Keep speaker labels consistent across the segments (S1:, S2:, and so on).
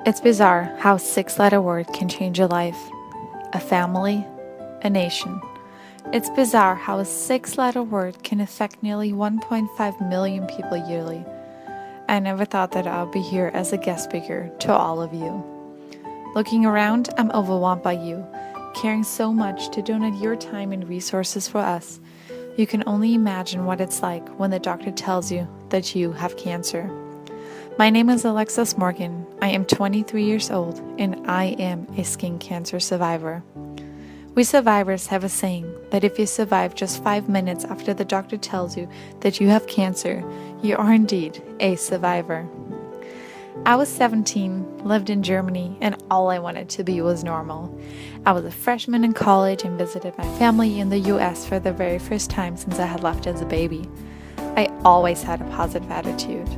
S1: It's bizarre how a six-letter word can change a life, a family, a nation. It's bizarre how a six-letter word can affect nearly 1.5 million people yearly. I never thought that I would be here as a guest speaker to all of you. Looking around, I'm overwhelmed by you, caring so much to donate your time and resources for us. You can only imagine what it's like when the doctor tells you that you have cancer. My name is Alexis Morgan. I am 23 years old and I am a skin cancer survivor. We survivors have a saying that if you survive just 5 minutes after the doctor tells you that you have cancer, you are indeed a survivor. I was 17, lived in Germany, and all I wanted to be was normal. I was a freshman in college and visited my family in the US for the very first time since I had left as a baby. I always had a positive attitude.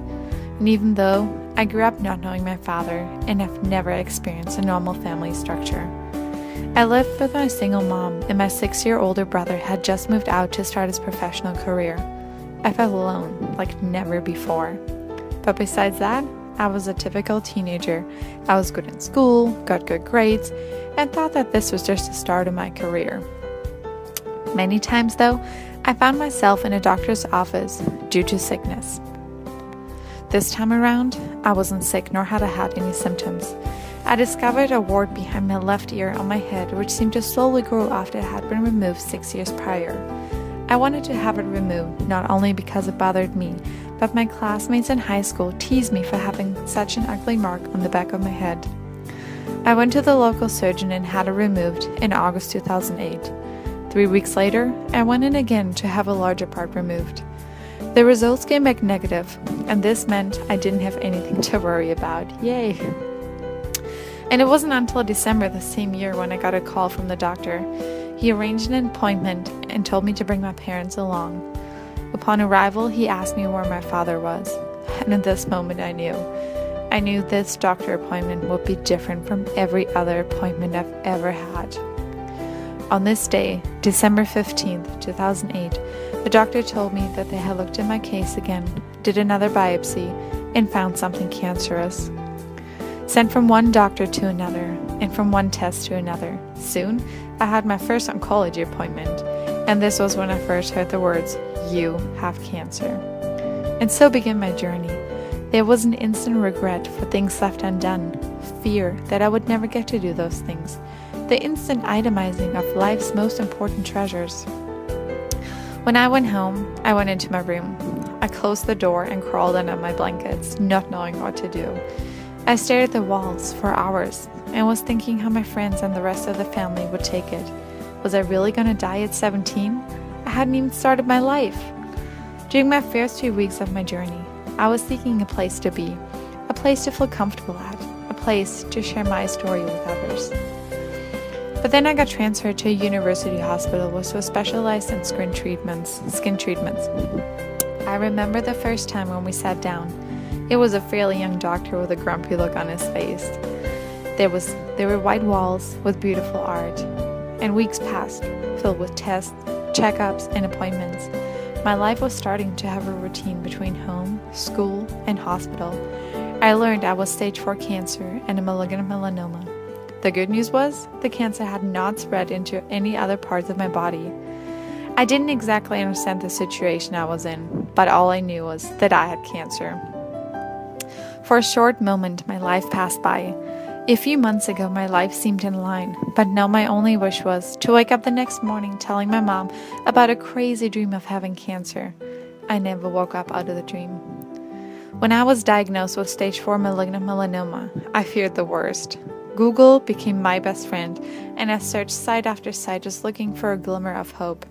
S1: And even though I grew up not knowing my father and have never experienced a normal family structure, I lived with my single mom and my 6-year older brother had just moved out to start his professional career. I felt alone like never before. But besides that, I was a typical teenager. I was good in school, got good grades, and thought that this was just the start of my career. Many times though, I found myself in a doctor's office due to sickness. This time around, I wasn't sick nor had I had any symptoms. I discovered a wart behind my left ear on my head which seemed to slowly grow after it had been removed 6 years prior. I wanted to have it removed not only because it bothered me, but my classmates in high school teased me for having such an ugly mark on the back of my head. I went to the local surgeon and had it removed in August 2008. 3 weeks later, I went in again to have a larger part removed. The results came back negative, and this meant I didn't have anything to worry about. Yay! And it wasn't until December the same year when I got a call from the doctor. He arranged an appointment and told me to bring my parents along. Upon arrival, he asked me where my father was, and at this moment I knew this doctor appointment would be different from every other appointment I've ever had. On this day, December 15th, 2008, the doctor told me that they had looked at my case again, did another biopsy, and found something cancerous. Sent from one doctor to another, and from one test to another. Soon, I had my first oncology appointment, and this was when I first heard the words, "You have cancer." And so began my journey. There was an instant regret for things left undone, fear that I would never get to do those things, the instant itemizing of life's most important treasures. When I went home, I went into my room. I closed the door and crawled under my blankets, not knowing what to do. I stared at the walls for hours and was thinking how my friends and the rest of the family would take it. Was I really going to die at 17? I hadn't even started my life. During my first 2 weeks of my journey, I was seeking a place to be, a place to feel comfortable at, a place to share my story with others. But then I got transferred to a university hospital which was specialized in skin treatments. I remember the first time when we sat down. It was a fairly young doctor with a grumpy look on his face. There were white walls with beautiful art, and weeks passed, filled with tests, checkups, and appointments. My life was starting to have a routine between home, school, and hospital. I learned I was stage 4 cancer and a malignant melanoma. The good news was, the cancer had not spread into any other parts of my body. I didn't exactly understand the situation I was in, but all I knew was that I had cancer. For a short moment, my life passed by. A few months ago, my life seemed in line, but now my only wish was to wake up the next morning telling my mom about a crazy dream of having cancer. I never woke up out of the dream. When I was diagnosed with stage 4 malignant melanoma, I feared the worst. Google became my best friend, and I searched site after site just looking for a glimmer of hope.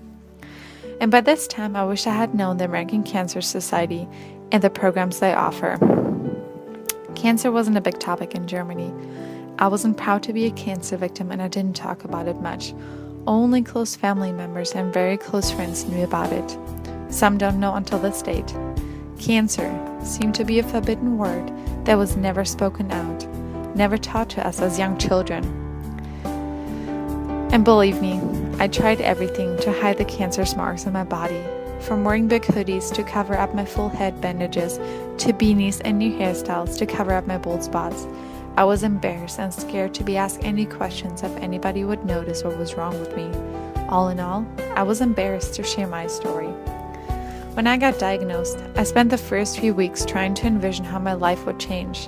S1: And by this time, I wish I had known the American Cancer Society and the programs they offer. Cancer wasn't a big topic in Germany. I wasn't proud to be a cancer victim, and I didn't talk about it much. Only close family members and very close friends knew about it. Some don't know until this date. Cancer seemed to be a forbidden word that was never spoken out, never taught to us as young children. And believe me, I tried everything to hide the cancer's marks on my body, from wearing big hoodies to cover up my full head bandages, to beanies and new hairstyles to cover up my bald spots. I was embarrassed and scared to be asked any questions if anybody would notice what was wrong with me. All in all, I was embarrassed to share my story. When I got diagnosed, I spent the first few weeks trying to envision how my life would change.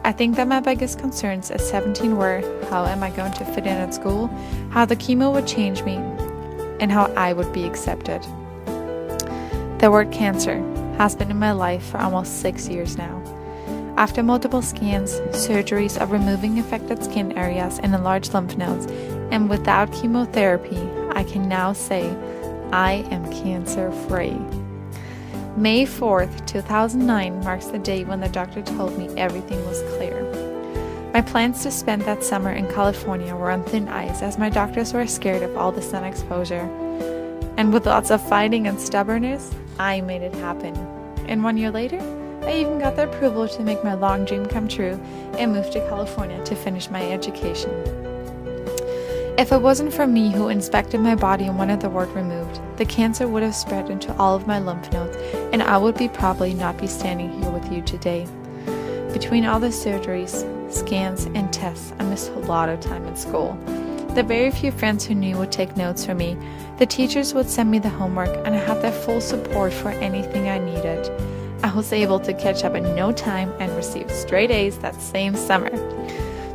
S1: I think that my biggest concerns at 17 were, how am I going to fit in at school, how the chemo would change me, and how I would be accepted. The word cancer has been in my life for almost 6 years now. After multiple scans, surgeries of removing affected skin areas and enlarged lymph nodes, and without chemotherapy, I can now say I am cancer-free. May 4th, 2009 marks the day when the doctor told me everything was clear. My plans to spend that summer in California were on thin ice as my doctors were scared of all the sun exposure. And with lots of fighting and stubbornness, I made it happen. And 1 year later, I even got the approval to make my long dream come true and move to California to finish my education. If it wasn't for me who inspected my body and wanted the word removed, the cancer would have spread into all of my lymph nodes, and I would probably not be standing here with you today. Between all the surgeries, scans, and tests, I missed a lot of time in school. The very few friends who knew would take notes for me. The teachers would send me the homework, and I had their full support for anything I needed. I was able to catch up in no time and received straight A's that same summer.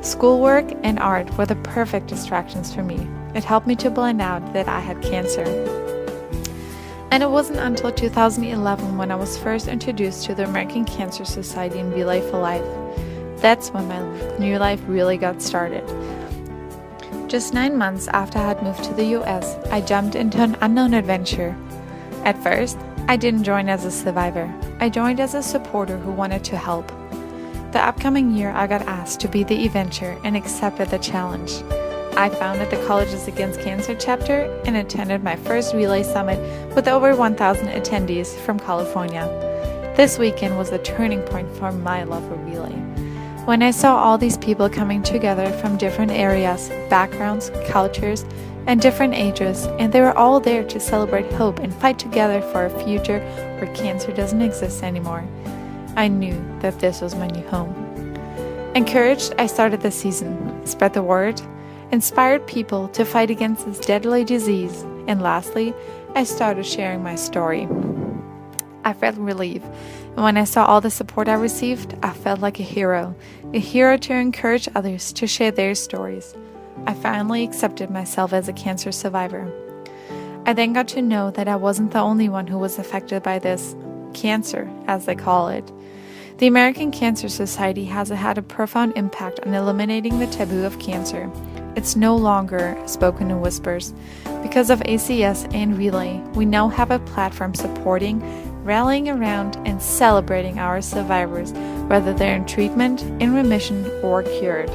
S1: Schoolwork and art were the perfect distractions for me. It helped me to blend out that I had cancer. And it wasn't until 2011 when I was first introduced to the American Cancer Society and Relay for Life. That's when my new life really got started. Just 9 months after I had moved to the US, I jumped into an unknown adventure. At first, I didn't join as a survivor. I joined as a supporter who wanted to help. The upcoming year, I got asked to be the eventer and accepted the challenge. I founded the Colleges Against Cancer chapter and attended my first Relay Summit with over 1,000 attendees from California. This weekend was a turning point for my love of Relay. When I saw all these people coming together from different areas, backgrounds, cultures, and different ages, and they were all there to celebrate hope and fight together for a future where cancer doesn't exist anymore, I knew that this was my new home. Encouraged, I started the season, spread the word, inspired people to fight against this deadly disease, and lastly, I started sharing my story. I felt relief, and when I saw all the support I received, I felt like a hero to encourage others to share their stories. I finally accepted myself as a cancer survivor. I then got to know that I wasn't the only one who was affected by this cancer, as they call it. The American Cancer Society has had a profound impact on eliminating the taboo of cancer. It's no longer spoken in whispers. Because of ACS and Relay, we now have a platform supporting, rallying around, and celebrating our survivors, whether they're in treatment, in remission, or cured.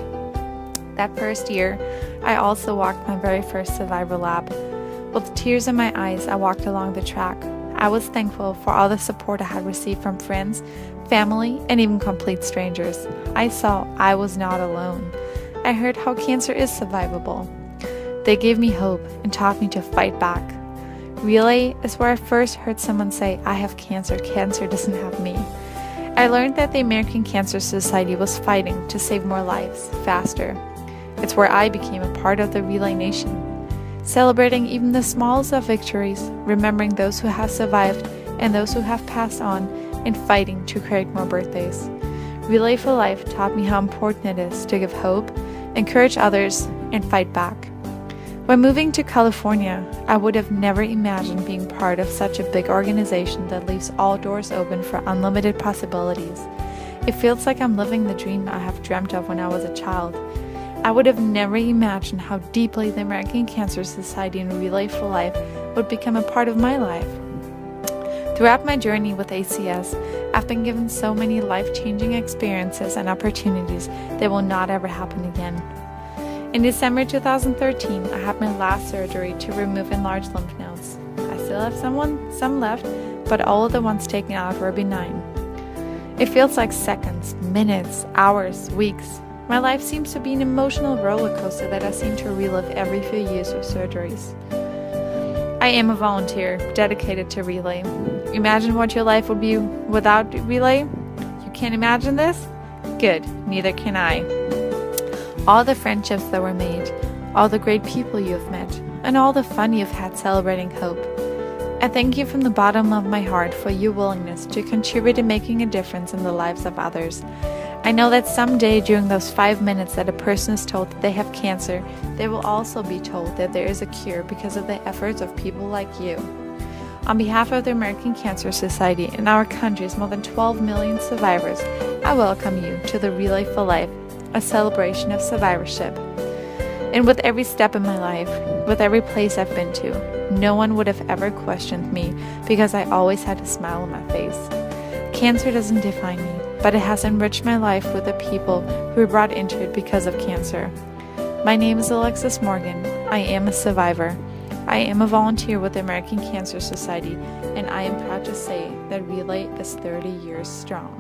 S1: That first year, I also walked my very first survivor lap. With tears in my eyes, I walked along the track. I was thankful for all the support I had received from friends, family, and even complete strangers. I saw I was not alone. I heard how cancer is survivable. They gave me hope and taught me to fight back. Relay is where I first heard someone say, I have cancer, cancer doesn't have me. I learned that the American Cancer Society was fighting to save more lives, faster. It's where I became a part of the Relay Nation, celebrating even the smallest of victories, remembering those who have survived and those who have passed on, and fighting to create more birthdays. Relay for Life taught me how important it is to give hope, encourage others, and fight back. When moving to California, I would have never imagined being part of such a big organization that leaves all doors open for unlimited possibilities. It feels like I'm living the dream I have dreamt of when I was a child. I would have never imagined how deeply the American Cancer Society and Relay for Life would become a part of my life. Throughout my journey with ACS, I've been given so many life-changing experiences and opportunities that will not ever happen again. In December 2013, I had my last surgery to remove enlarged lymph nodes. I still have some left, but all of the ones taken out were benign. It feels like seconds, minutes, hours, weeks. My life seems to be an emotional roller coaster that I seem to relive every few years of surgeries. I am a volunteer dedicated to Relay. Imagine what your life would be without Relay? You can't imagine this? Good, neither can I. All the friendships that were made, all the great people you have met, and all the fun you've had celebrating hope. I thank you from the bottom of my heart for your willingness to contribute to making a difference in the lives of others. I know that someday during those 5 minutes that a person is told that they have cancer, they will also be told that there is a cure because of the efforts of people like you. On behalf of the American Cancer Society and our country's more than 12 million survivors, I welcome you to the Relay for Life, a celebration of survivorship. And with every step in my life, with every place I've been to, no one would have ever questioned me because I always had a smile on my face. Cancer doesn't define me, but it has enriched my life with the people who were brought into it because of cancer. My name is Alexis Morgan. I am a survivor. I am a volunteer with the American Cancer Society, and I am proud to say that Relay is 30 years strong.